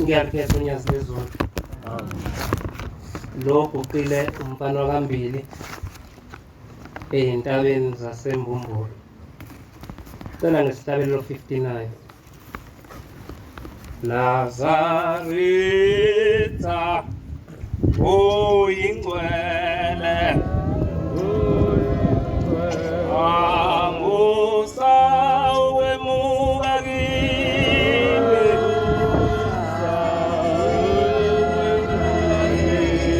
Ngiyakhetha unyazi lezulu. Lo uqile umfana kaMbili ey'ntabeni zaseMbumbulu. Cela ngesihlabelelo 59. Nazaretha uyingcwele angusa wemuka kimi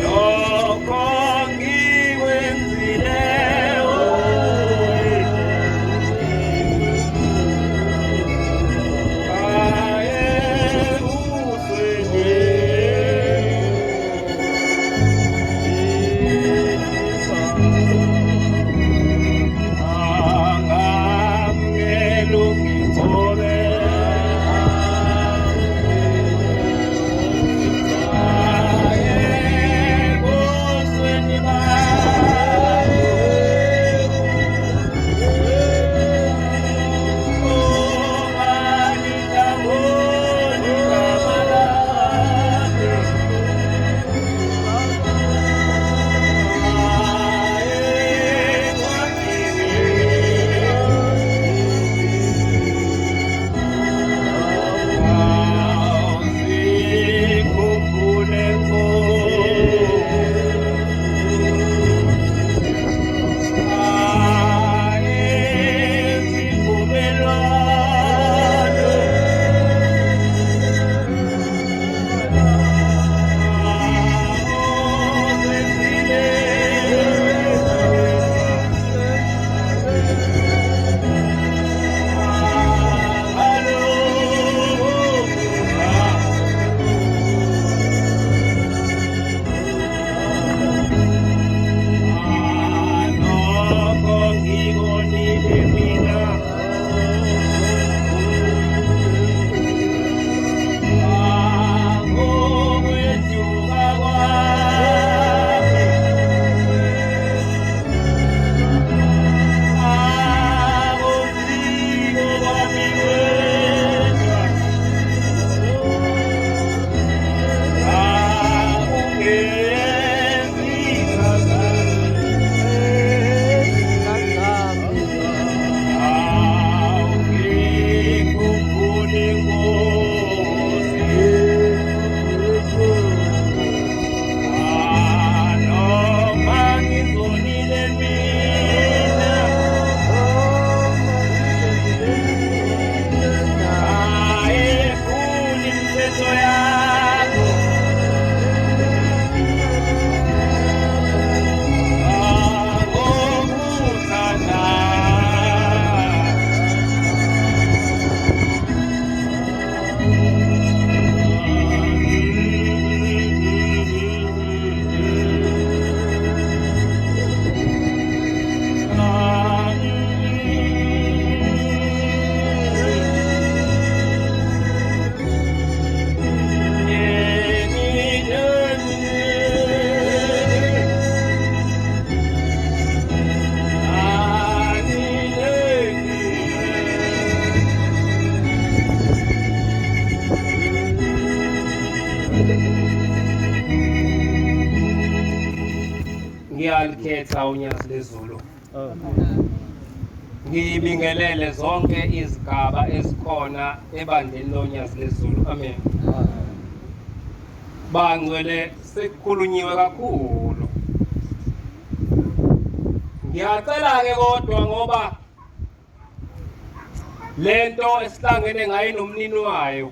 lokho ngikwenzile Ngiyakhetha unyazi lezulu. Ngibingelele zonke izigaba ezikhona ebandleni lonyazi lezulu. Amen. Bangcwele sekukhulunyiwe kakhulu. Ngiyacela ke kodwa ngoba lento esihlangene ngayo nomnini wayo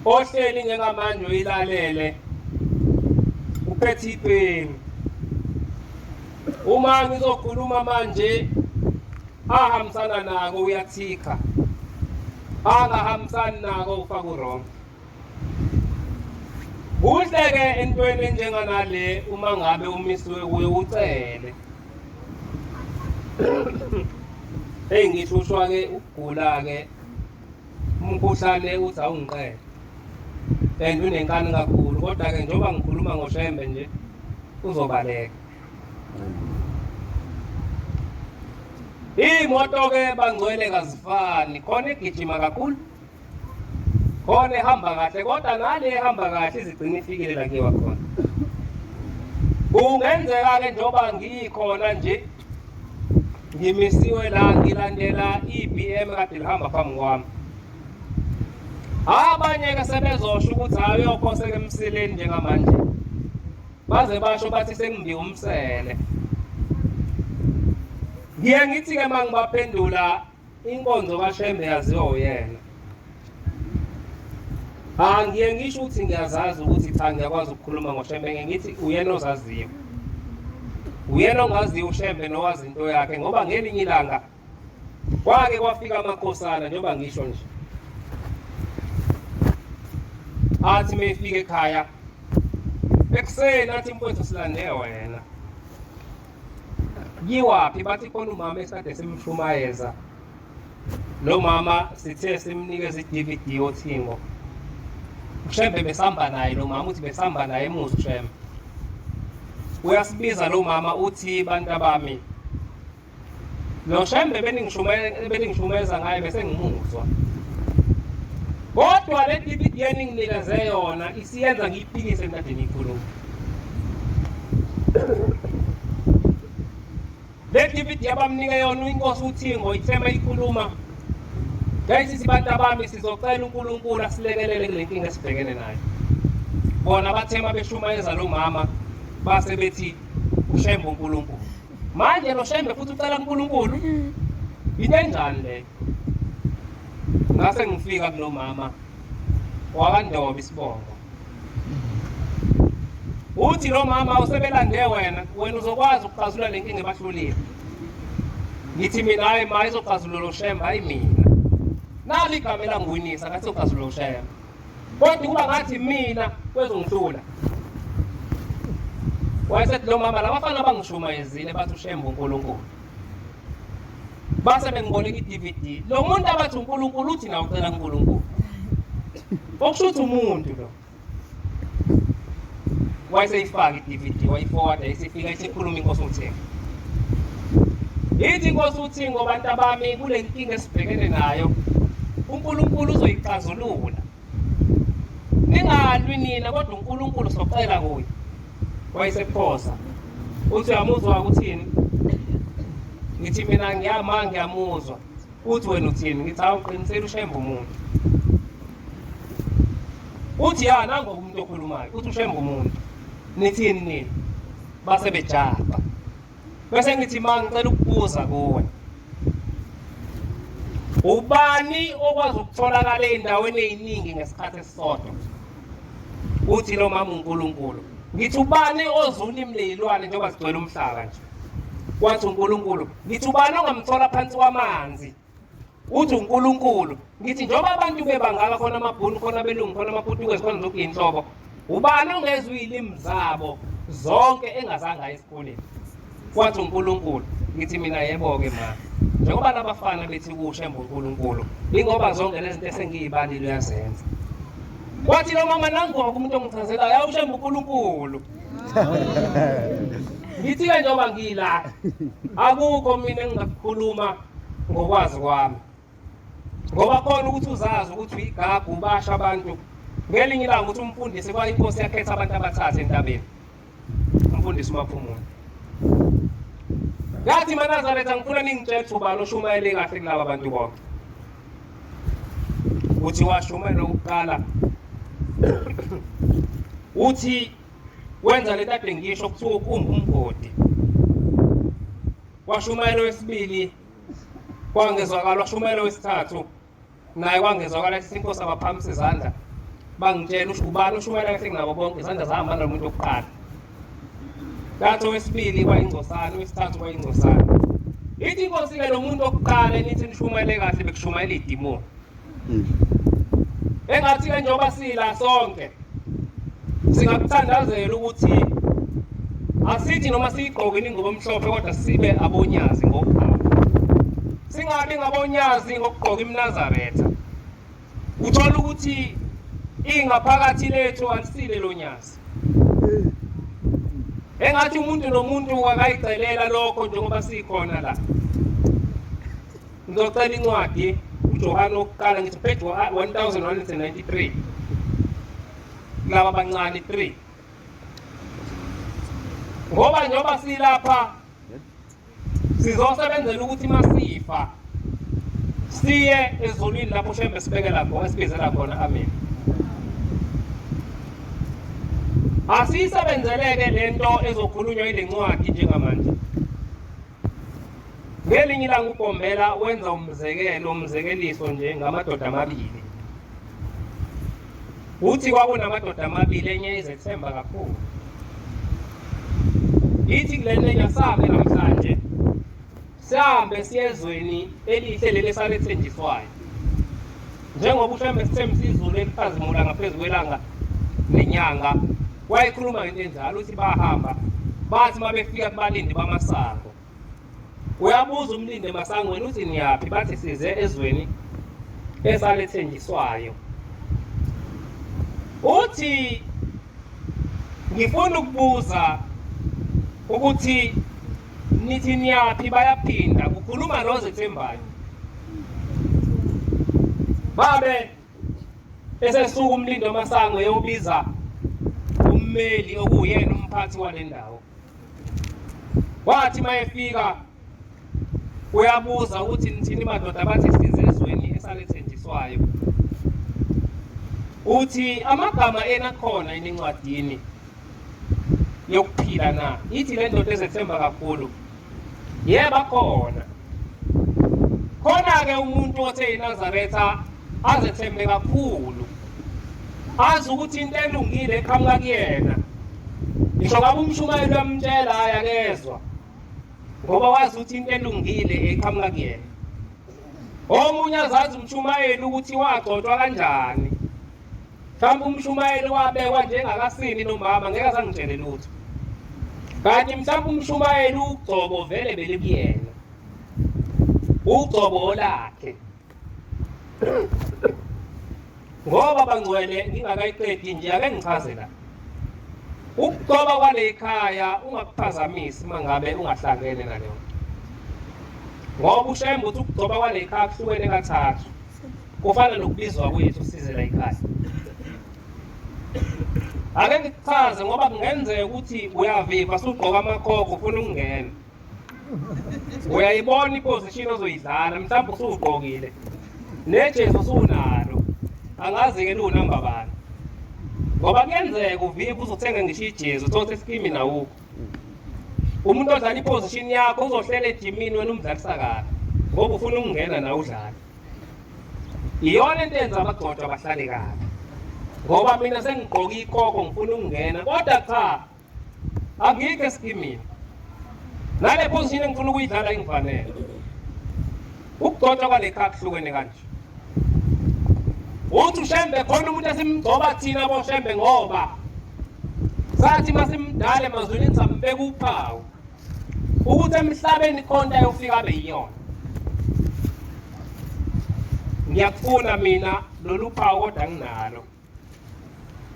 ohleli njengamanje uyilalele uphethe ipeni. Uma ngizokhuluma manje ahambisana nako uyathika, angahambisani nako ufaka wrong. Kuhle ke entweni enjenganale uma ngabe umisiwe kuye ucele. Ngihlushwa ke ukugula ke umkhuhlane uthi awungiqele. Unenkani kakhulu kodwa ke njengoba ngikhuluma ngoshembe nje uzobaleka. Imoto ke bangcwele kazifani, khona igijima kakhulu, khona ehamba kahle kodwa nale ehamba kahle izigcina ifikile la ngiwa khona. Kungenzeka-ke njengoba ngikhona nje ngimisiwe la ngilandela i-BM kade lihamba phambi kwami. Abanye-ke sebezosho ukuthi hayi uyophoseka emsileni njengamanje, baze basho bathi sengimbiwe umsele. Ngiye ngithi-ke uma ngibaphendula inkonzo kaShembe yaziwa uyena. Ngiye ngisho ukuthi ngiyazazi ukuthi cha ngiyakwazi ukukhuluma ngoShembe, ngiye ngithi uyena ozaziyo. Uyena ongaziyo uShembe nowazi into yakhe ngoba ngelinye ilanga kwake kwafika amakhosana njengoba ngisho nje. Athi mefika ekhaya ekuseni athi mfowethu silande wena. Yiwaphi? Bathi khona umama esikade simshumayeza. Lo mama sithe simnikeza i-DVD othingo. uShembe besihamba naye lo mama, uthi besihamba naye emuzi uShembe. Uyasibiza lo mama uthi bantu bami, lo Shembe beningishumeza ngaye bese ngimuzwa. Kodwa le DVD eninginikeze yona isiyenza ngiyiphikise ekade ngiyikhuluma. Le DVD abamnike yona inkosi uThingo ithema ikhuluma. Guys sibantu abami sizocela uNkulunkulu asilekelele kule nkinga esibhekene nayo. Bona bathema beshumayeza lo mama base bethi uShembe uNkulunkulu. Manje lo Shembe futhi ucela uNkulunkulu. Into enjani le? Ngase ngifika kulo mama wakandoba isibongo. Uthi lo mama usebelande wena uzokwazi ukuxazulula le nkinga ebahlulile. Ngithi mina hayi ma izoxazulula lo Shembe hayi mina. Nali igama elangwinisa ngathi uxazulula lo Shembe. Kodwa kuba ngathi mina kwezongihlula. Wayesethi lo mama labafana bangishumayezile bathi uShembe uNkulunkulu. Base bengiboleka i-DVD. Lo muntu abathi uNkulunkulu uthi na ucela uNkulunkulu. Okushuthi umuntu lo. Wayeseyifaka i-DVD wayiforward isifika isikhuluma inkosi uThingo. Ithi inkosi uThingo bantu abami kule nkinga esibhekene nayo uNkulunkulu uzoyixazulula. Ningalwi nina kodwa uNkulunkulu socela kuye. Wayesephosa. Uthi uyamuzwa ukuthini? Ngithi mina ngiyamuzwa. Uthi wena uthini? Ngithi awuqinisele uShembe umuntu. Uthi ya nango umuntu okhulumayo. Uthi uShembe umuntu. Nithini nini? Base bejaba. Bese ngithi ma ngicela ukubuza kuwe. Ubani okwazi ukutholakala endaweni eziningi ngesikhathi esisodwa? Uthi lo mama uNkulunkulu. Ngithi ubani ozula imlelwane njengoba sigcwele umhlaba nje? Wathi uNkulunkulu. Ngithi ubani ongamthola phansi kwamanzi? Uthi uNkulunkulu. Ngithi njengoba abantu bebangaka khona amabhunu khona belungu khona amaPutukezi khona zonke inhlobo. Ubani ongezwe ilimi zabo zonke engazange esikoleni? Wathi uNkulunkulu. Ngithi mina yebo-ke ma. Njengoba labafana bethi kuShembe uNkulunkulu, ingoba zonke lezi zinto esengiyibalile uyazenza. Wathi lo mama nangoba umuntu ongichazelayo ya uShembe uNkulunkulu. Ngithi-ke njengoba ngila akukho mina engingakukhuluma ngokwazi kwami. Ngoba khona ukuthi uzazi ukuthi uyigagu ubasha abantu. Ngelinye ilanga ukuthi umfundisi kwa inkosi yakhetha abantu abathathu entabeni. Umfundisi uMaphumulo. Ngathi kumaNazaretha ngifuna ningitshele ukuthi ubani oshumayele kahle kulabo abantu bonke. Uthi washumayela ukuqala. Uthi wenza le kade ngisho kuthiwa ukumba umgodi. Washumayela wesibili kwangezwakala, washumayela wesithathu naye kwangezwakala isinkosi abaphakamisa izandla. Bangitshela ubani oshumayela kahle nabo bonke izandla zahamba nomuntu wokuqala. Ngathi wesibili kwayingcosana, wesithathu kwayingcosana. Ithi inkosi-ke lo muntu wokuqala nithi nishumayele kahle bekushumayela idimoni. Engathi-ke njengoba sila sonke singakuthandazela ukuthi asithi noma siyigqoke ingubo emhlophe kodwa sibe abonyazi ngokukhanya. Singabi ngabonyazi ngokugqoka iMnazaretha. Uthola ukuthi ingaphakathi lethu alisile lo nyazi. Engathi umuntu nomuntu akayicelela lokho njengoba sikhona la. Ngizocela incwadi uJohane wokuqala ngithi page 1193 laba abancane 3 ngoba njengoba silapha sizosebenzela ukuthi masifa siye ezulwini lapho shembe sibekela khona esibizela khona amen. Asiyisebenzeleke lento ezokhulunywa ile ncwadi njengamanje. Ngelinye ilanga uBombela wenza umzekeliso nje ngamadoda amabili. Uthi kwakunamadoda amabili enye izethemba kakhulu. Ithi kulena yasabe namhlanje sihambe siyezweni elihle leli esalethenjiswayo. Njengoba ushembe sithemba izulu elikhazimula ngaphezulu kwelanga nenyanga. Wayikhuluma into enjalo uthi bahamba bathi mabefika kubalindi bamasango. Uyabuza umlindi emasangweni uthi niyaphi bathi size ezweni esalethenjiswayo. Uthi ngifuna ukubuza ukuthi nithi niyaphi bayaphinda kukhuluma lozethembayo. Babe esesuka umlindi wamasango eyobiza ummeli okuyena umphathi wale ndawo. Wathi mayefika uyabuza ukuthi nithini madoda bathi size ezweni esalethenjiswayo. Uthi amagama ena khona encwadini yokuphila na. Ithi le ndoda ezethemba kakhulu. Yeba khona. Khona ke umuntu othe eNazaretha azethembe kakhulu. Azi ukuthi into elungile eqhamuka kuyena. Ngisho ngabe umshumayeli uyamtshela hayi akezwa. Ngoba wazi ukuthi into elungile eqhamuka kuyena. Omunye azazi umshumayeli ukuthi wagcotshwa kanjani. Mhlawumbe umshumayeli wabekwa njengakasini nomama ngeke azangitshele lutho. Kanti mhlawumbe umshumayeli ugcobo vele belibuyena. Ugcobo lakhe. Ngoba bangcwele ngingakayiqedi nje ake ngichaze la. Ukugcoba kwale ekhaya ungakuphazamisi mangabe ungahlangene naleyo. Ngoba ushembe uthi ukugcoba kwale ekhaya kuhlukene kathathu. Kufana nokubizwa kwethu size la ekhaya. Ake ngikuchaze ngoba kungenzeka ukuthi uyaviva sugqoka amakhokho ufuna ukungena. Uyayibona iposition ozoyidlala mhlawumbe usugqokile. Nejesu usunalo. Angazi ke lu number bani. Ngoba kuyenzeka uviva uzothenga ngisho ijesu uthathe iskimi nawo. Umuntu odlala iposition yakho uzohlela ejimini wena umdlalisa kahle. Ngoba ufuna ukungena na udlala. Iyona into enza abagcotshwa abahlale kahle. Ngoba mina sengigqoka ikhokho ngifuna ukungena kodwa cha angike eskimini. Nale position engifuna ukuyidlala ingifanele. Ukugcotshwa kwale khaya kuhlukene kanje. Uthi ushembe khona umuntu esimgcoba thina boshembe ngoba sathi masimdala emazweni nizambeka uphawu ukuthi emhlabeni khona ayofika abe yiyona. Ngiyakufuna mina lolu phawu kodwa nginalo.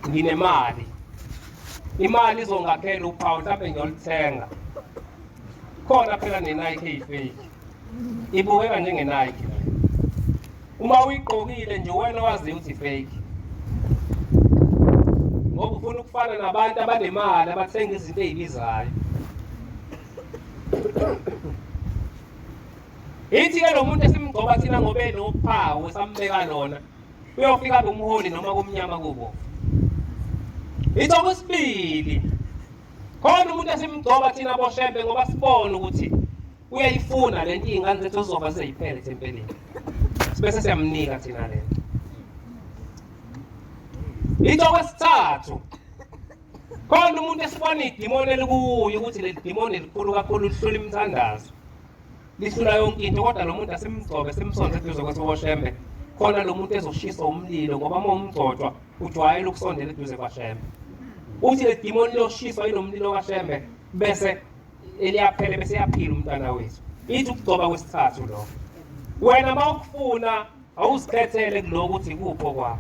Nginemali. Imali izongakhela uphawu mhlawumbe ngiyolithenga. Khona phela neNike eyifake. Ibukeka njengeNike. Uma uyigqokile nje wena wazi ukuthi fake. Ngoba ufuna ukufana nabantu abanemali abathenga izinto ezibizayo. Ithi ke lo muntu esimgcoba thina ngoba enophawu esambeka lona uyofika kumholi noma kumnyama kubo. Ithi okwesibili khona umuntu esimgcoba thina boshembe ngoba sibona ukuthi uyayifuna lento izingane zethu zizoba seyiphele tempelini. Bese siyamnika thina lento. Into kwesithathu khona umuntu esibona idemoni elikuyo ukuthi le demoni elikhulu kakhulu lihlula imthandazo. Lihlula yonke into kodwa lo muntu asimgcobe simsonze eduze kwesiboshembe. Khona lo muntu ezoshisa umlilo ngoba uma umgcotshwa ujwayele ukusondela eduze kwaShembe. Uthi le demoni loshiswa inomlilo kaShembe bese eliyaphela bese yaphila umntana wethu. Ithi ukugcoba kwesithathu lo. Wena mawukufuna awuzikhethele kuloko ukuthi kupho kwakho.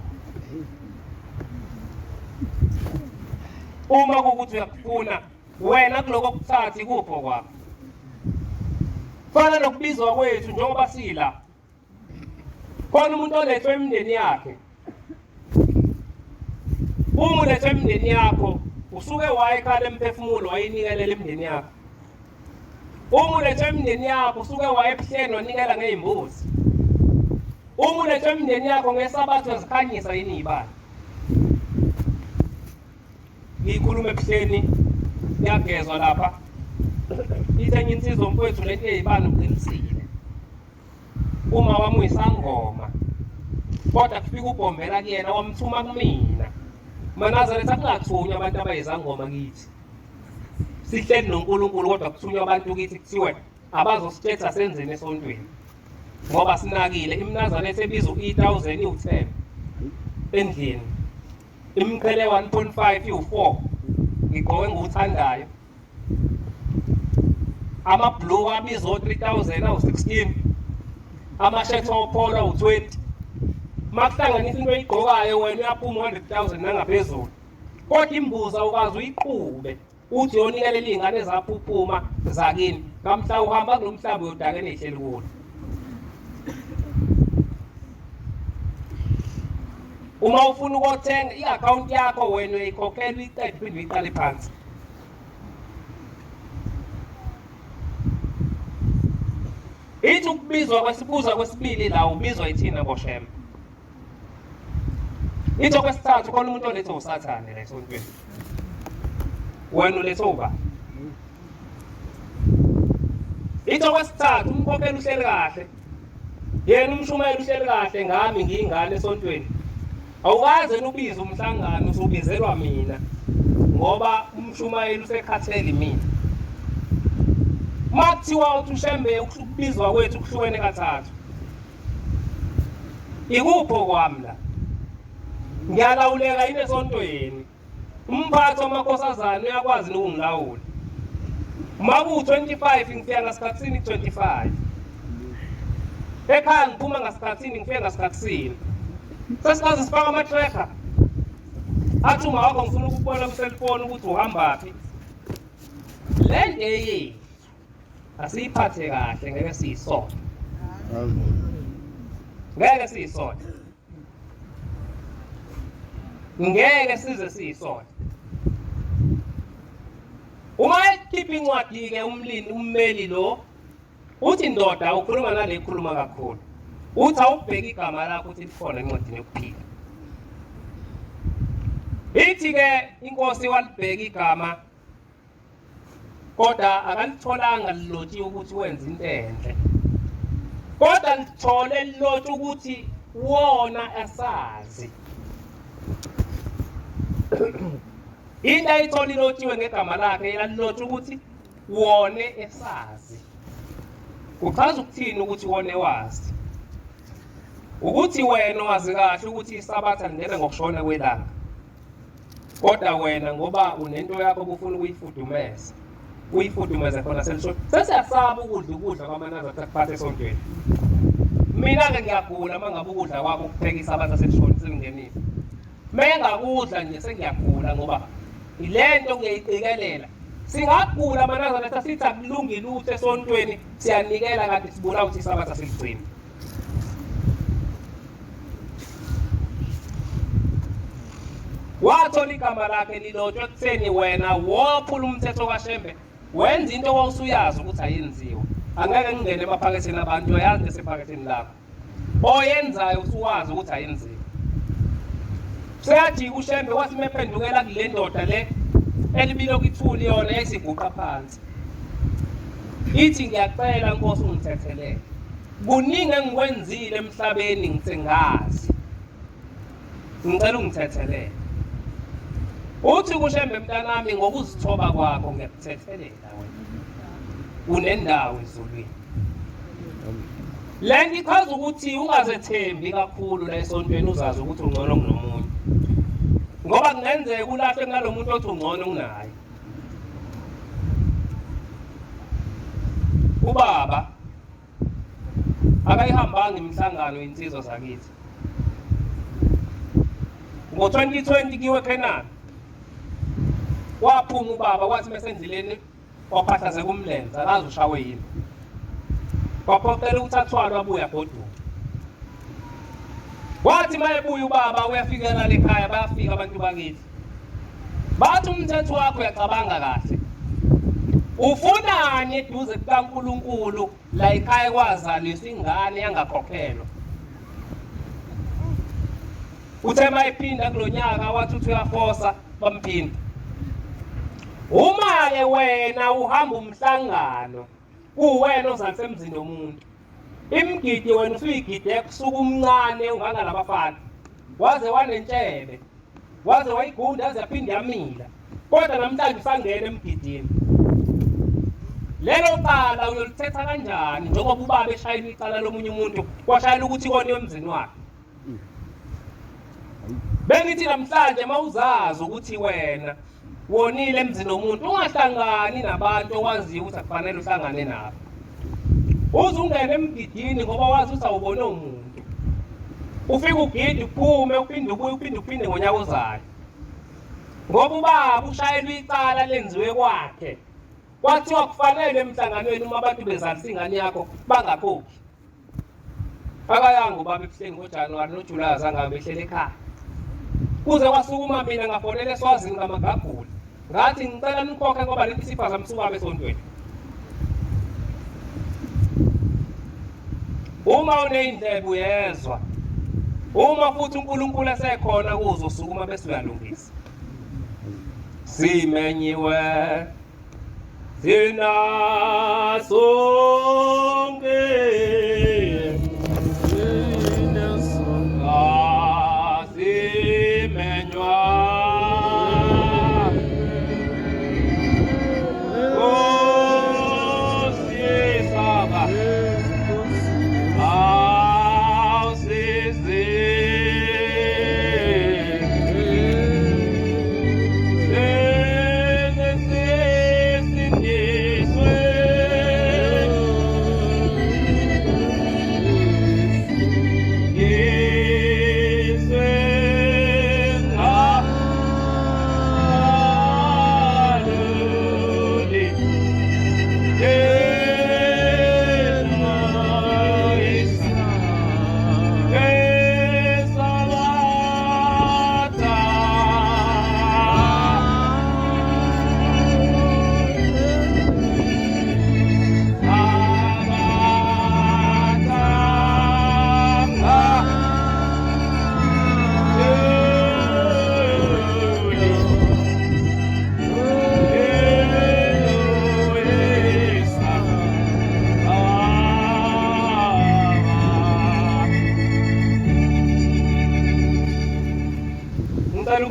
Uma kukuthi uyakufuna wena kuloko kuthathi kupho kwakho. Fana nokubizwa kwethu njengoba sila. khona umuntu olethwe emndeni yakhe. Uma ulethwe emndeni yakho usuke wayekhala emphefumulo wayinikelela emndeni yakho. Uma ulethwe emndeni yakho usuke wayebuhleni wanikela ngezimbuzi. Uma ulethwe emndeni yakho ngesabatha zikhanyisa yini izibani. Ngikhuluma ebuhleni yagezwa lapha. Ithenye insizwa mfowethu lento ezibani uqinisile. Uma wami uyisangoma. Kodwa kufika ubhombela kuyena wamthuma kumina. kumaNazaretha kungathunywa abantu abayizangoma kithi. Sihleli noNkulunkulu kodwa kuthunywa abantu kithi kuthiwe abazosithetha senzeni esontweni. Ngoba sinakile iMnazaretha ebiza u-1000 iwu10 endlini. Imqhele 1.5 iwu4. Ngigqoke nguthandayo. Amabhluku abiza o3000 awu16. Amashethi opolo awu20. Makuhlanganisa into oyigqokayo wena uyaphuma 100,000 nangaphezulu. Kodwa imbuza ukwazi uyiqhube uthi yonikelela izingane ezaphuphuma zakini. Kamhla uhamba kulomhlaba uyodakene ehleli kulo. Uma ufuna ukuthenga i-account yakho wena uyikhokhela uyiqede phinde uyiqale phansi. Ithi ukubizwa kwesibuza kwesibili la ubizwa yithina boshema. Ithi okwesithathu khona umuntu olethe usathane la esontweni. Wena ulethe uba. Ithi okwesithathu umkhokheli uhleli kahle. Yena umshumayeli uhleli kahle ngami ngiyingane esontweni. Awukaze nubize umhlangano usubizelwa mina ngoba umshumayeli usekhathele mina. Makuthiwa uthi ushembe ukubizwa kwethu kuhlukene kathathu. Ikupho kwami la. Ngiyalawuleka yini esontweni. Umphathi wamakhosazana uyakwazi ukungilawula. Uma ku-25 ngifika ngasikhathini 25. Ekhaya ngiphuma ngasikhathini ngifika ngasikhathini. Sesikaze sifaka ama-tracker. Athi uma wakho ngifuna ukubona ku-cellphone ukuthi uhambaphi. Le nto yethu asiyiphathe kahle ngeke siyisonke. Ngeke siyisonke. Ngeke size siyisonke. Uma ekhipha incwadi-ke ummeli lo uthi ndoda ukhuluma nale ikhuluma kakhulu. Uthi awubheka igama lakho uthi likhona encwadini yokuphila. Ithi-ke inkosi walibheka igama kodwa akalitholanga lilotshiwe ukuthi wenza into enhle. Kodwa lithole lilotshe ukuthi wona asazi. Into ayithola ilotshiwe ngegama lakhe yalilotshe ukuthi wone esazi. Kuchaza ukuthini ukuthi wone wazi? Ukuthi wena wazi kahle ukuthi isabatha lingene ngokushona kwelanga. Kodwa wena ngoba unento yakho ubufuna ukuyifudumeza. Uyifudumeza khona selishona. Sesiyasaba ukudla kwaManazaretha kuphathe esontweni. Mina-ke ngiyagula mangabe ukudla kwakho kupheka isabatha selishona selingenile. Mengakudla nje sengiyagula ngoba ilento ngiyayiqikelela. Singagula aManazaretha sithi akulungile lutho esontweni siyanikela kanti sibona ukuthi isabatha seligcina. Wathola igama lakhe lilotshwe ekutheni wena wophula umthetho kaShembe wenza into owawusuyazi ukuthi ayenziwe. Angeke ngingene emaphaketheni abantu uyazi esephaketheni lakho. Oyenzayo usuwazi ukuthi ayenziwe. Seyathi uShembe wathi mephendukela kule ndoda le elibilo kwithuli yona yayisiguqa phansi. Ithi ngiyacela Nkosi ungithethelele. Kuningi engikwenzile emhlabeni ngitsengazi. Ngicela ungithethelele. Uthi kuShembe mntanami ngokuzithoba kwakho ngiyakuthethelela wena. Unendawo ezulwini. Le nto ichaza ukuthi ungazethembi kakhulu la esontweni uzazi ukuthi ungcono kunomunye. Ngoba kungenzeka ulahle ngalomuntu othi ungcono kunaye. Ubaba akayihambanga imihlangano insizwa zakithi. Ngo-2020 kiwe Kenani. Waphuma ubaba wathi mesendleleni waphahlazeka umlenze akazi ushawe yini. Waphoqela ukuthi athwalwe abuya goduka. Wathi mayebuya ubaba uyafika la ekhaya bayafika abantu bakithi. Bathi umthetho wakho uyacabanga kahle. Ufunani eduze kukaNkulunkulu la ekhaya kwazalisa ingane yangakhokhelwa. Uthe mayiphinda kulonyaka wathi uthi uyafosa bamphinda. Uma-ke wena uhamba umhlangano kuwena ozalise emzini womuntu. Imgidi wena usuyigide kusuka umncane ungangalabafana. Waze wanentshebe. Waze wayigunda yaze yaphinda yamila. Kodwa namhlanje usangena emgidini. Lelo cala uyolithetha kanjani njengoba ubaba eshayela icala lomunye umuntu kwashayela ukuthi ikona emzini wakhe. Bengithi namhlanje mawuzazi ukuthi wena wonile emzini womuntu ungahlangani nabantu owaziyo ukuthi akufanele uhlangane nabo. Uze ungene emgidini ngoba wazi ukuthi awubone umuntu. Ufike ugide uphume uphinde ubuye uphinde ngonyaka ozayo. Ngoba ubaba ushayela icala lenziwe kwakhe. Kwathiwa kufanele emhlanganweni uma abantu bezalisa ingane yakho bangakhokhi. Akayanga ubaba ebuhleni ngoJanuwari noJulayi azange behlele ekhaya. Kuze kwasukuma mina ngafonela eSwazini ngamagagula. Ngathi ngicela nikhokhe ngoba leti sipha zamsuka esontweni. Uma uneyindlebe uyezwa. Uma futhi uNkulunkulu esekhona kuzo sukuma bese uyalungisa. Simenyiwe Sina sonke Sina songa simenywa Sisaba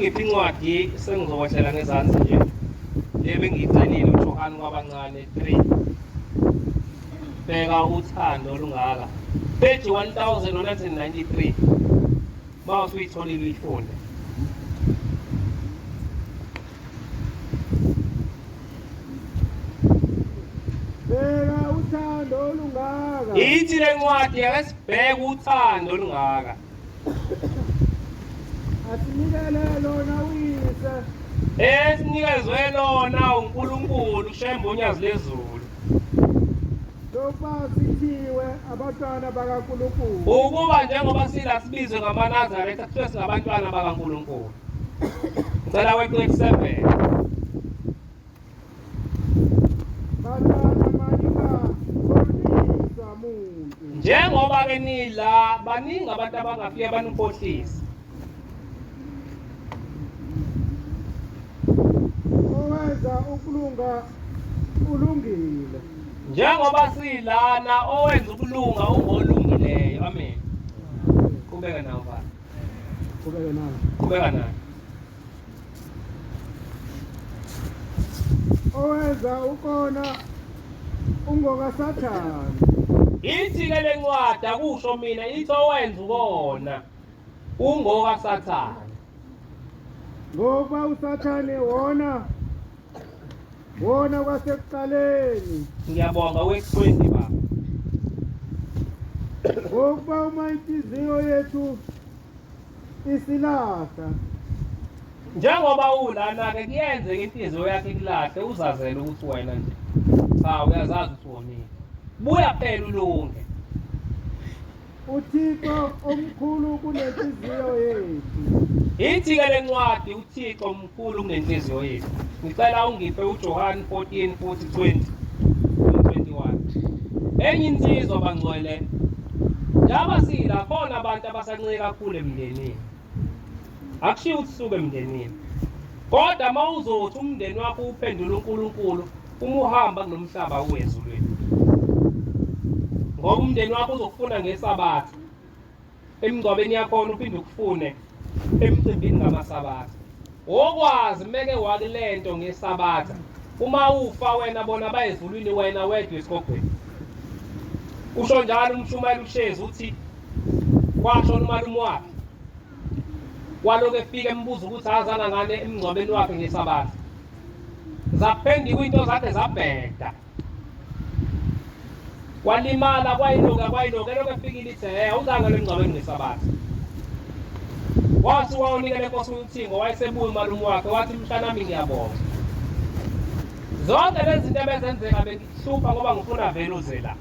ngiphi incwadi sengizokwehlela ngezansi nje lebengiyicelile uJohane kwabancane 3 bheka uthando olungaka page 1993 mawuthi uyitholile uyifunde bheka uthando olungaka ithi le ncwadi yakesibheka uthando olungaka asinikele lona uyise esinikezwe lona uNkulunkulu shembe unyazi lezulu lokuba sithiwe abantwana bakaNkulunkulu ukuba njengoba sila sibizwe ngamaNazaretha kuthiwe singabantwana bakaNkulunkulu ngicela we-27 bantwana maninga muntu njengoba ke nila baningi abantu abangafike banikhohlisa owenza ukulunga ulungile njengoba silana owenza ukulunga ungolungileyo amen kubeka nawo baba kubeka nawo owenza ukona ungokaSathane ithi ke le ncwadi akusho mina ithi owenza ukona ungokaSathane ngoba uSathane wona kwasekuqaleni ngiyabonga we-20 baba ngoba uma inhliziyo yethu isilahla njengoba ulana-ke kuyenzeka inhliziyo yakhe ikulahle uzazele ukuthi wena nje cha uyazazi ukuthi wonile buya phela ulunge uThixo omkhulu kunenhliziyo yethu. Ithi-ke le ncwadi uThixo omkhulu kunenhliziyo yethu. Ngicela ungiphe uJohane 14 futhi 20 21. Enye insizwa bangcwele. Njaba sila khona abantu abasancike kakhulu emndenini. Akushiwo ukuthi suke emndenini. Kodwa mawuzothi umndeni wakho uphendula uNkulunkulu, uma uhamba kunomhlaba uwezulweni. Ngoba umndeni wakho uzokufuna ngesabatha. Emingcwabeni yakhona uphinde ukufune emcimbini ngamasabatha. Okwazi meke wakulento ngesabatha. Uma ufa wena bona bayezulwini wena wedwa esigogweni. Usho njalo umshumayeli uShezi uthi kwasho umalume wakhe. Waloke efika embuza ukuthi azana ngane emingcwabeni wakhe ngesabatha. Zaphenduka into zakhe zabheda. Walimala kwayiloka eloke efikile ithi uzanga lemingcwabeni ngesabatha. Wathi wawunikele Nkosi uThingo wayesebuya umalume wakhe wathi mshana nami ngiyabonga. Zonke lezi zinto ebezenzeka bengihlupha ngoba ngifuna vele uze la.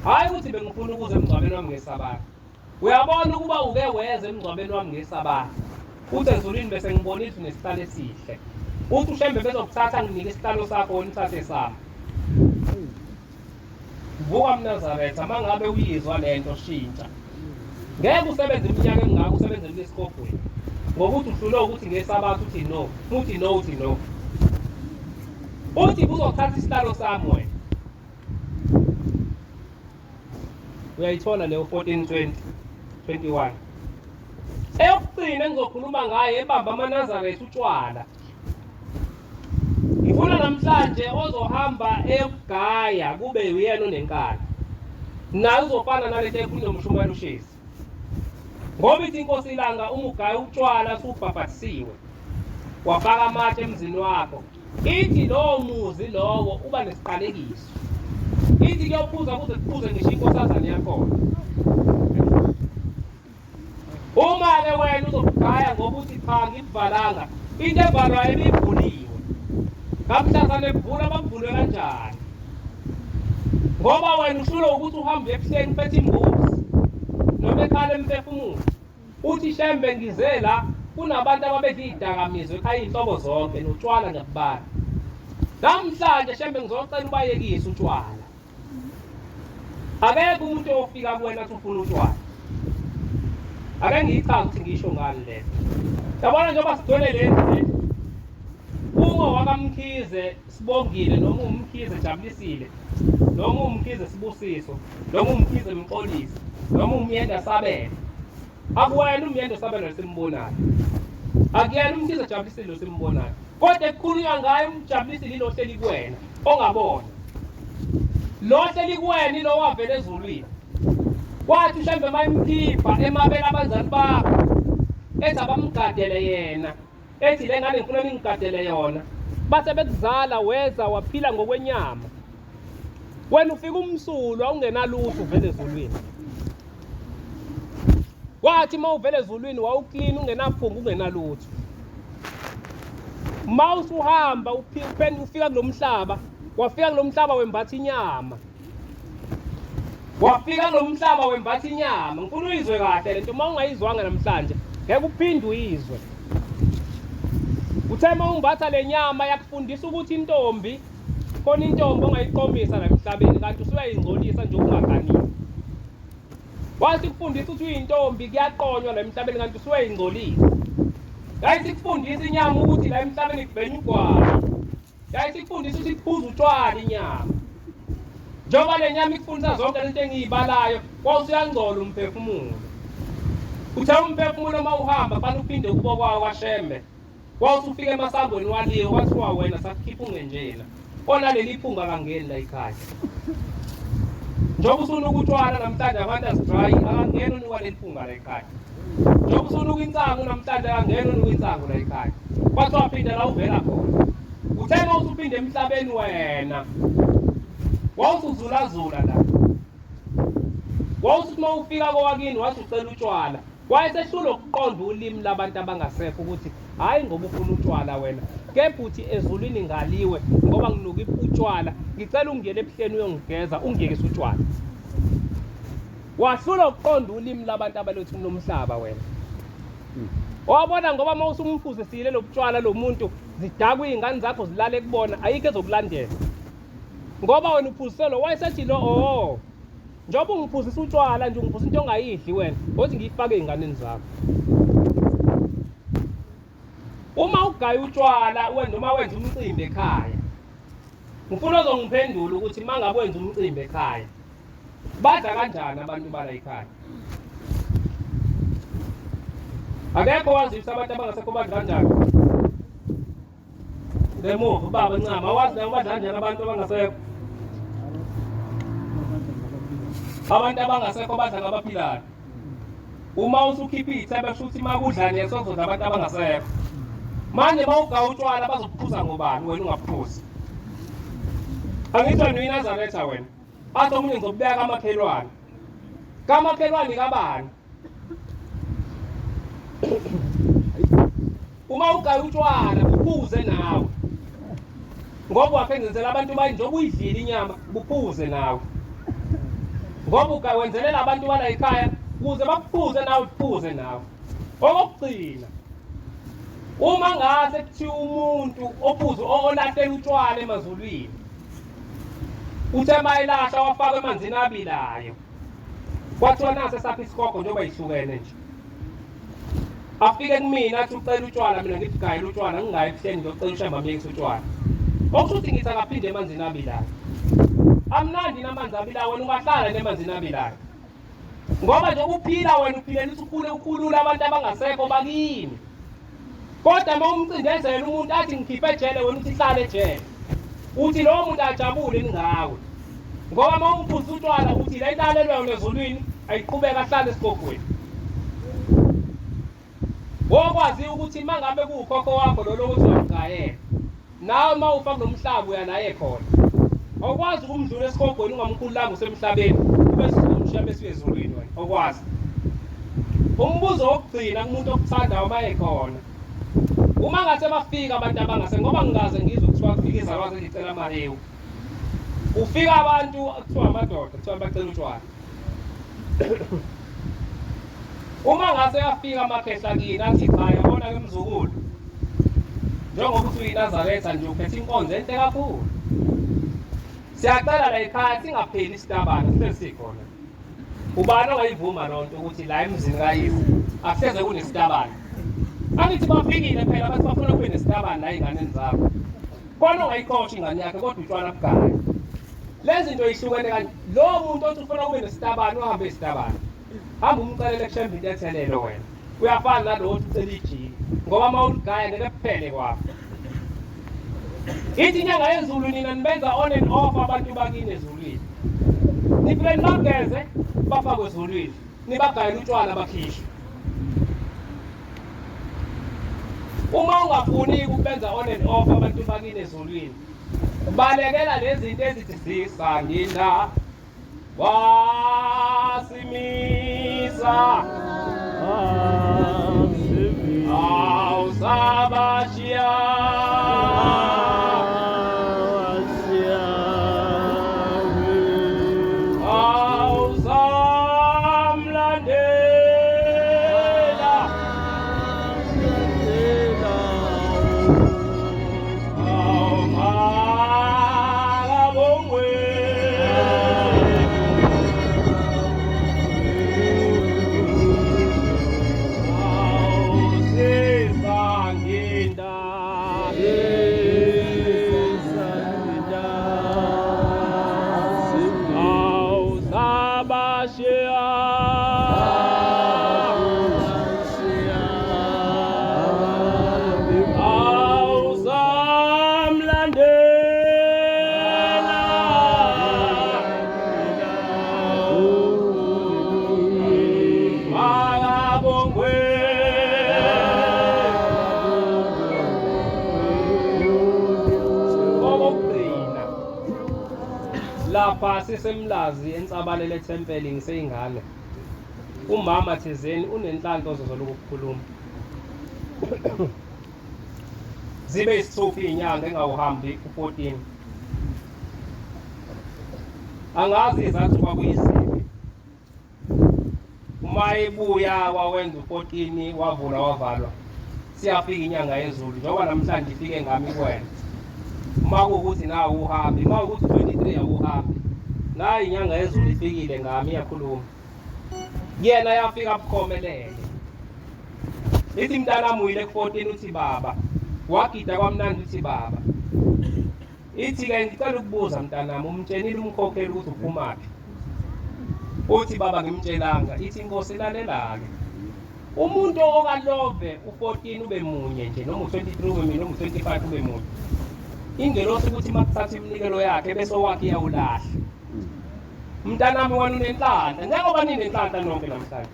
Hayi ukuthi bengifuna ukuze emingcwabeni wami ngesabatha. Uyabona ukuba uke weze emingcwabeni wami ngesabatha. Uthi ezulwini bese ngibona ithi nesihlalo esihle. Uthi ushembe bezokuthatha nginike isihlalo sakho wena uthathe sami. Vuka kumaNazaretha mangabe uyizwa lento shintsha. Ngeke usebenze iminyaka emingaka usebenze kulesikogweni. Ngokuthi uhlule ukuthi ngesabatha uthi no, uthi no, uthi no. Uthi uzothatha isihlalo sami wena. Uyayithola leyo 14 20 21. Eyokugcina engizokhuluma ngayo ebamba amaNazaretha utshwala. Ngifuna namhlanje ozohamba ekugaya kube uyena onenkani. Naye uzofana nalento ekhulunywa umshumayeli uShezi. Ngoba ithi inkosi ilanga uma ugaya utshwala usubhabhathisiwe. Wafaka amatshe emzini wakho. Ithi lowo muzi lowo uba nesiqalekiso. Ithi kuyophuza kuze kuphuze ngisho inkosazana yakhona. Uma-ke wena uzokugaya ngoba uthi cha ngikuvalanga, into evalwayo ibivuliwe. Kamhlazane bevula bavulwe kanjani? Ngoba wena ushilo ukuthi uhambe ebuhleni uphethe imbuzi noma ekhala emphefumulo. Uthi shembe ngize la kunabantu ababedla izidakamizwa ekhaya inhlobo zonke notshwala ngakubala. Namhlanje shembe ngizocela ubayekise utshwala. Akekho umuntu ofika kuwena athi ufuna utshwala. Ake ngiyichaza ukuthi ngisho ngani le. Yabona njengoba sigcwele lendlu. Uma wakamkhize sibongile noma umkhize jabulisile noma umkhize sibusiso noma umkhize mxolisi noma umyenda sabele. Akuwena umyenda sabele simbonayo. Akuyena umkhize jabulisile losimbonayo. Kodwa ekukhulunywa ngayo umjabulisile lo hleli kuwena ongabona. Lo hleli kuwena lo wavela ezulwini. Wathi mhlambe mayimkhipha emabele abazali bakho ethi abamgadele yena. Ethi le ngane ngifuna ningigadele yona. Base bekuzala weza waphila ngokwenyama. Wena ufika umsulwa ungenalutho uvele ezulwini. Wathi mawuvele ezulwini wawuclean ungenaphunga ungenalutho. Mawusuhamba ufika kulomhlaba, wafika kulomhlaba wembatha inyama. Wafika kulomhlaba wembatha inyama. Ngifuna uyizwe kahle lento mawungayizwanga namhlanje, ngeke uphinde uyizwe. Uthe mawumbatha le nyama yakufundisa ukuthi intombi khona intombi ongayiqomisa la emhlabeni kanti usuyayingcolisa nje ungaganiwe. Wathi kufundisa ukuthi uyintombi kuyaqonywa la emhlabeni kanti usuyayingcolisa. Yayithi kufundisa inyama ukuthi la emhlabeni kubhenya ugwalo. Yayithi kufundisa ukuthi kuphuza utshwala inyama. Njengoba le nyama ikufundisa zonke lento engiyibalayo, kwawusuyangcola umphefumulo. Uthe umphefumulo uma uhamba fanele uphinde ukubokwayo kwaShembe. Wawusufika emasangweni waliyo kwathiwa wena sakukhipha ungenjena. Onaleli iphunga kangeni la ekhaya. Njengoba usuna ukutshwala namhlanje abantu asidry akangeni unikwa leli phunga la ekhaya. Njengoba usuna ukuyinsangu namhlanje akangeni unikwa insangu la ekhaya. Kwathiwa phinda la uvela khona. Uthe mawusuphinde emhlabeni wena. Wawusuzulazula la. Wawusuthi mawufika kwakini wasucela utshwala. Wayesehlula ukuqonda ulimi labantu abangasekho ukuthi hayi ngoba ufuna utshwala wena. Kepha uthi ezulwini ngaliwe ngoba nginuka utshwala. Ngicela ungene ebuhleni uyongigeza ungiyekise utshwala. wahlula ukuqonda ulimi labantu abalethu nomhlaba wena. Wabona ngoba uma usumphuzisile lobutshwala lo muntu zidakwa izingane zakho zilale kubona ayike ezokulandela. Ngoba wena uphuziselo wayesethi lo njengoba ungiphuzisa utshwala nje ungiphuzisa into ongayidli wena, othi ngiyifake ezinganeni zakho. Uma ugaya utshwala wena noma wenza umcimbi ekhaya, ngifuna uzongiphendula ukuthi mangabe wenza umcimbi ekhaya badla kanjani abantu bala ekhaya? Akekho wazisa abantu abangasekho badla kanjani? Ngemuva baba ncama awazi nabo badla kanjani abantu abangasekho? Abantu abangasekho badla ngabaphilayo. Uma usukhipha ithemba kusho ukuthi makudla nesozodla abantu abangasekho. Manje bawugaya utshwala bazokuphuza ngobani wena ungaphuzi? Angitsho kumaNazaretha wena. Athi omunye ngizobeka kamakhelwane. Kamakhelwane kabani? Uma ugaya utshwala uphuze nawe. Ngoba waphenzela abantu bayi njengoba uyidlile inyama buphuze nawe. Ngoba ukawenzelela abantu bala ekhaya ukuze bakuphuze nawe uphuze nawe. Okugcina uma ngase kuthiwa umuntu ophuze olahlela utshwala emazulwini uthe mayelahla wafaka emanzini abilayo kwathiwa nase sapha isikhokho njengoba yihlukene nje afike kumina athi ucela utshwala mina ngithi gayela utshwala ngingayi ebuhleni ngiyocela ushamba miyekisa utshwala okusho ukuthi ngithi akaphinde emanzini abilayo amnandi namanzi abilayo wena ungahlala nemanzini abilayo ngoba nje uphila wena uphilela ukuthi ukhulula abantu abangasekho bakini kodwa uma umcindezela umuntu athi ngikhiphe ejele wena uthi hlale ejele uthi lowo muntu ajabule ngawe ngoba uma umphuza utshwala uthi le ntalelwe ezulwini ayiqhubeka ahlale esikogweni wokwazi ukuthi mangabe kuukhokho wakho lo lokuthi uyamgayela nawe uma ufa kulomhlaba uya naye khona awukwazi ukumdlula esikogweni ungamkhululanga usemhlabeni bese umshiya bese ezulwini wena okwazi umbuzo wokugcina kumuntu okuthandayo uma ekhona uma ngase bafika abantu abangase ngoba ngingaze ngizwe kuthiwa kufika izalwazi ngicela amahewu ufika abantu kuthiwa amadoda kuthiwa bacela utshwala uma ngase yafika amakhehla kini athi cha yabona ke mzukulu njengoba uthi uyiNazaretha nje uphethe inkonzo enhle kakhulu siyacela la ekhaya singapheli isitabana sesikhona ubani ongayivuma lonto ukuthi la emzini kayise akuhleze kunesitabana angithi bafikile phela bathi bafuna kube nesitabana la ey'nganeni zakho khona ongayikhoshi ingane yakhe kodwa utshwala bugayi lezi zinto yihlukene kanje lowo muntu othi ufuna kube nesitabana uhambe esitabana hamba umcelele kushembe into ethelelo wena uyafana nalo othi ucela ijini ngoba uma uligaya ngeke kuphele kwakho ithi inyanga yezulu nina nibenza on and off abantu bakini ezulwini nifike nibageze bafakwe ezulwini nibagayela utshwala bakhishwe uma ungafuni ukubenza on and off abantu bakini ezulwini balekela lezi zinto ezithi sisanginda wasimisa awusabashiya lapha sisemlazi ensabalele ethempeli ngiseyingane umama thizeni unenhlanhla ozozoloku ukukhuluma zibe isithupha inyanga engawuhambi u14 angazi izathu kwakuyiziphi mayebuya wawenza u14 wavula wavalwa siyafika inyanga yezulu njengoba namhlanje ifike ngami kwena makuwukuthi nawe uhambe makuwukuthi 23 awuhambi nayi inyanga yezulu ifikile ngami iyakhuluma yena yafika abukhomelele ithi mntanami uyile ku14 uthi baba wagida kwamnandi uthi baba ithi-ke ngicela ukubuza mntanami umtshenile umkhokheli ukuthi uphumaphi uthi baba ngimtshelanga ithi inkosi lalela-ke umuntu okalove u14 ube munye nje noma u23 ube munye noma u25 ube munye ingelosi ukuthi makuthatha iminikelo yakhe bese owakhe iyawulahla mntanami wena unenhlanhla njengoba ninenhlanhla nonke namhlanje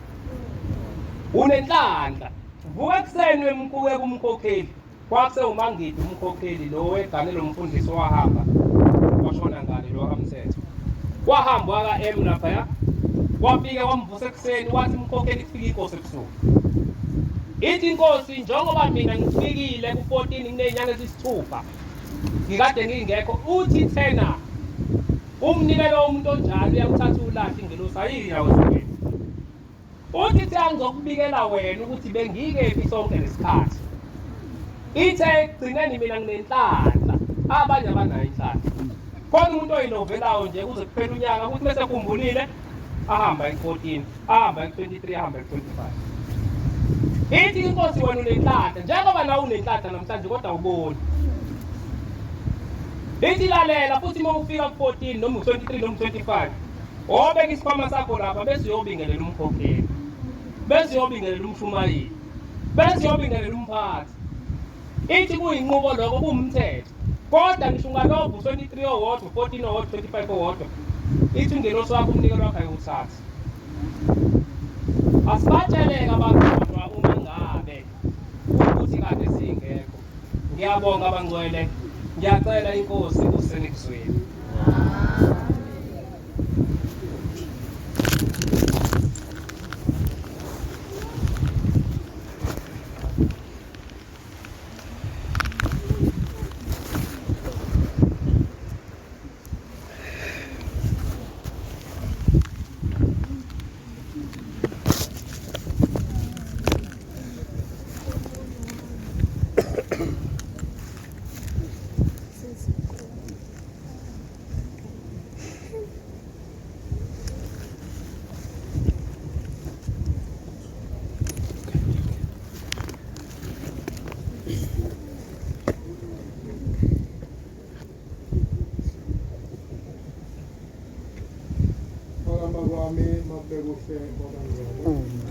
unenhlanhla vuka ekuseni wemkuke kumkhokheli kwakuse umangidi umkhokheli lo weganelo umfundisi owahamba washona ngale lo kamthetho wahamba waka-M laphaya wafike wamvusa ekuseni wathi umkhokheli kufika inkosi ebusuku ithi inkosi njengoba mina ngifikile ku14 kuney'nyanga eziyisithupha ngikade ngingekho uthi thena umnikelo womuntu onjalo uyakuthatha ulahle ingelosi ayinawo zingene uthi angizokubikela wena ukuthi bengikephi sonke lesikhathi ithe ekugcineni mina nginenhlanhla abanye abanayo inhlanhla khona umuntu oyinovelayo nje kuze kuphela unyaka ukuthi bese khumbulile ahamba ku14 ahamba ku23 ahamba ku25 ithi inkosi wena unenhlanhla njengoba nawe unenhlanhla namhlanje kodwa uboni ithi lalela futhi uma ufika ku14 noma u23 noma u25 obeka isikhwama sakho lapha bese uyobingelela umkhokheli bese uyobingelela umshumayeli bese uyobingelela umphathi ithi kuyinqubo lokho kuwumthetho kodwa ngisho ungalovu 23 owodwa 14 owodwa 25 owodwa ithi ingelosi wakho umnikelo wakho ayiwuthathi asibatsheleke abantu kodwa uma ngabe ukuthi kade singekho ngiyabonga abangcwele ngiyacela inkosi usenikuzweni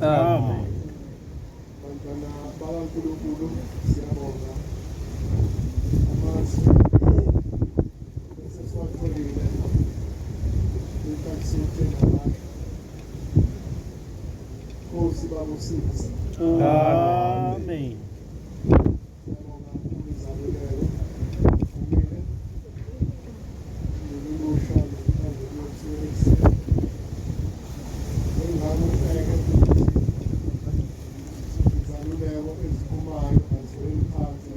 Amen. Bantwana bakaNkulunkulu siyabonga amazwi esesiwatholile inkathisithi namandla Nkosi babusize. Amen. Siyabonga izaluleko umile nokulusha nokuthanda ukuyokusebenzisa ingane ubheke izaluleko eziphumayo aziweli phansi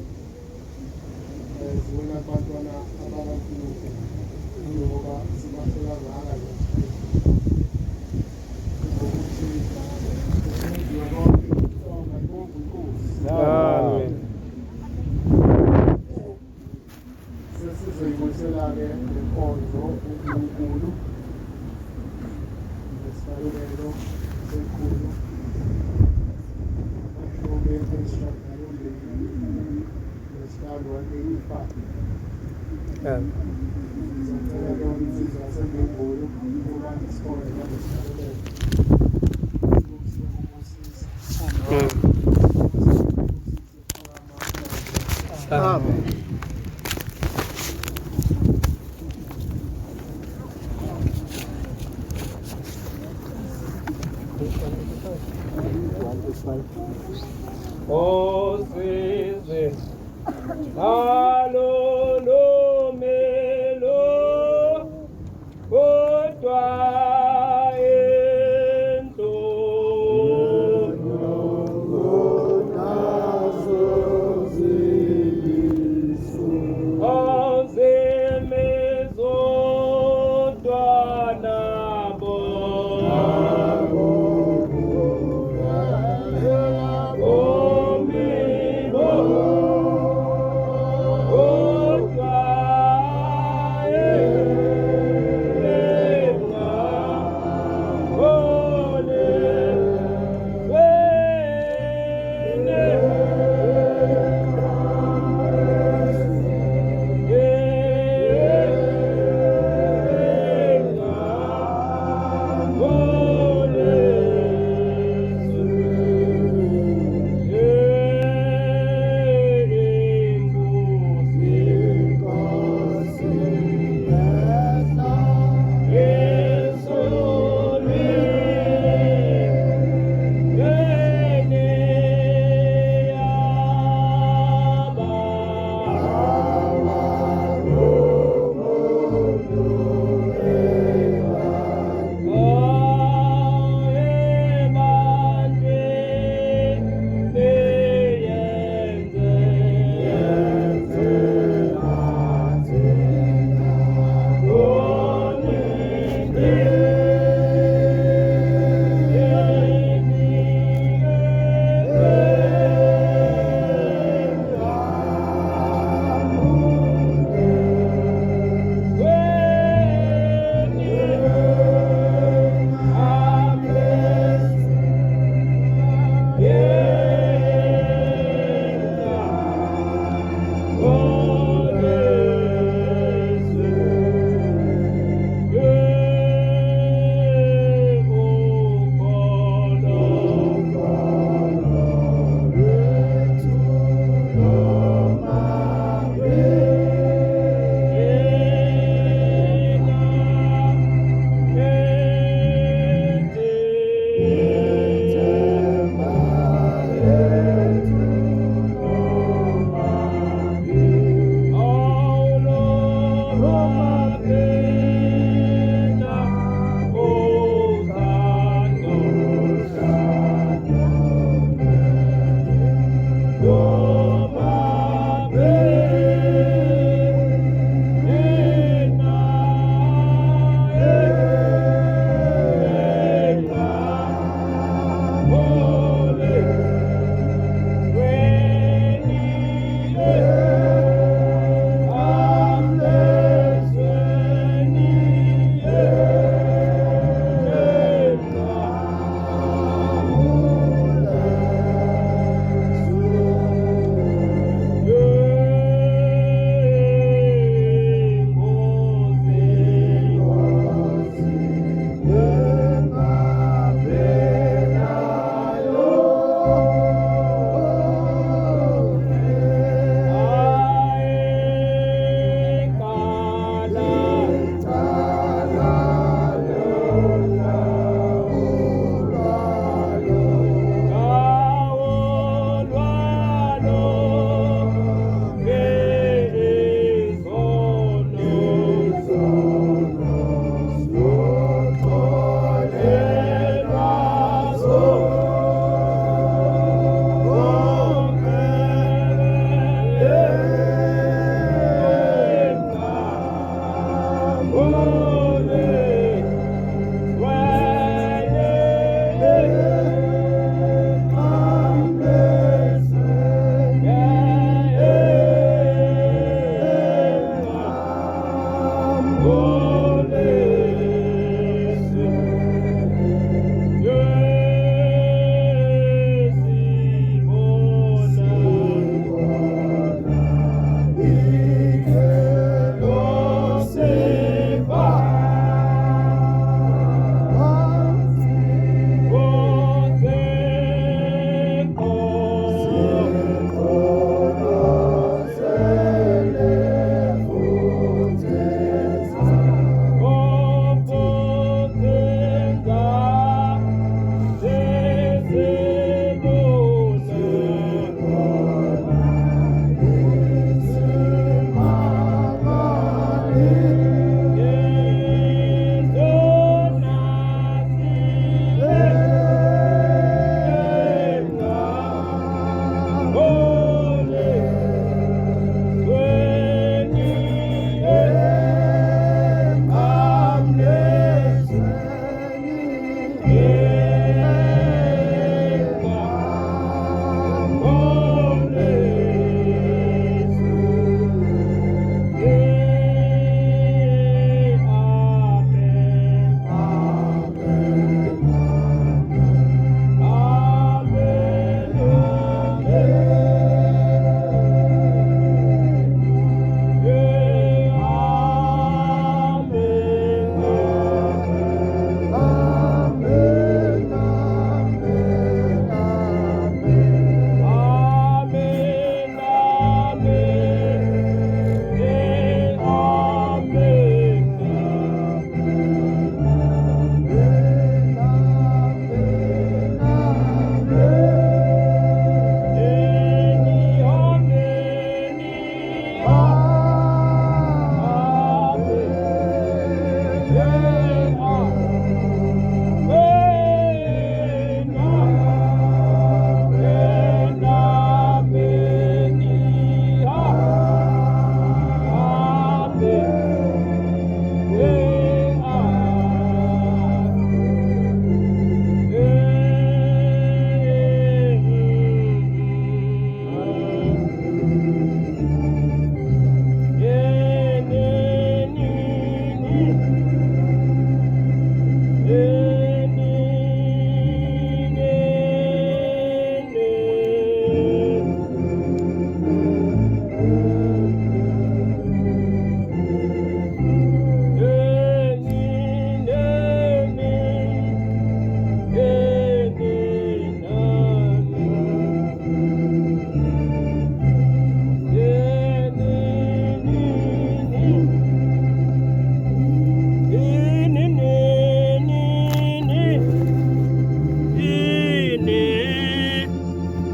ziwela abantwana abakaNkulunkulu ngoba zibahlela ngaka Amen. Sesizoyibuyisela-ke lenkonzo uNkulunkulu nesibalulelo senkulu mhlawumbe esishagalombili nesihlanu 185 sizocela-ke umsizi wasembembulu ukuba isikole nalesibalulelo Amen. Osizwe alolomelo kodwa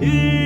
Inkonzo.